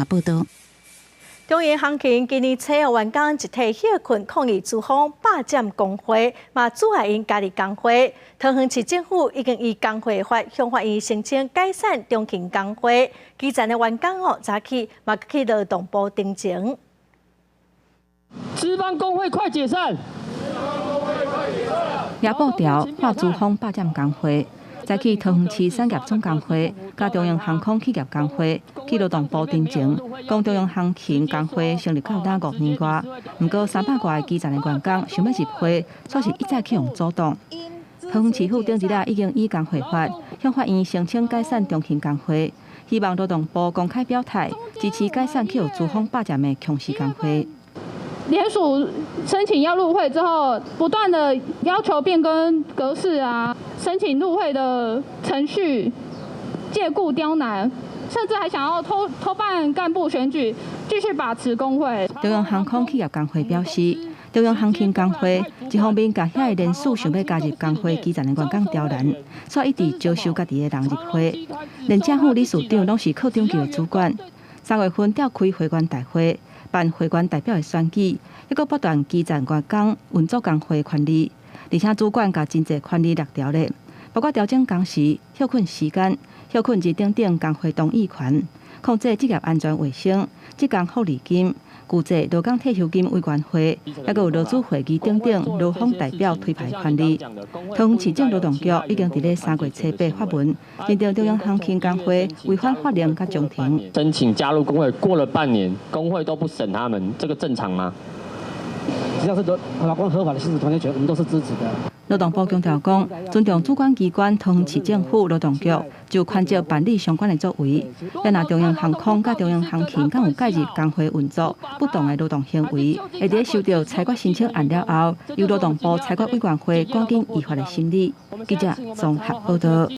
报道。中原航勤今年初号员工集体休困抗议资方霸占工会，嘛阻碍因家己工会。桃园市政府已经以工会法向法院申请解散中勤工会，基层的员工早起嘛去劳动部登情。资方工会快解散！也报条话资方霸占工会。 早起桃园市产业总工会、甲中央航空企业工会去劳动部登情，讲中央航勤工会成立到5年外，不过300多个基层的员工想要入会，却是一再去用阻挡。桃园市府顶日已经以工会法向法院申请解散中勤工会，希望劳动部公开表态支持解散去由资方霸占的强势工会。 联署申请要入会之后，不断的要求变更格式啊，申请入会的程序借故刁难，甚至还想要偷办干部选举，继续把持工会。中央航空企业工会表示，中央航勤工会一方面甲遐个联署想要加入工会基层的员工刁难，却一直招收家己的人入会，连政府理事长拢是靠中级的主管。3月份召开会员大会。 办会员代表的选举，还阁不断基层员工运作工会权利，而且主管甲真侪权利落条咧，包括调整工时、休困时间、休困日等工会同意权，控制职业安全卫生、职工福利金、具制劳工退休金委员会，还阁有劳资会议等劳方代表推派权利。桃园市政劳动局已经伫咧3月初8发文，认定中央航勤工会违反法令甲中庭。申请加入工会过了半年，工会都不审他们，这个正常吗？只要是劳工合法的行使团结权，我们都是支持的。劳动部强调讲，尊重主管机关桃园市政府劳动局就权责办理相关的作为。若若中央航空甲中央航勤敢有介入工会运作不当的劳动行为，会伫收到裁决申请案了后，由劳动部裁决委员会赶紧依法的审理。记者综合报道。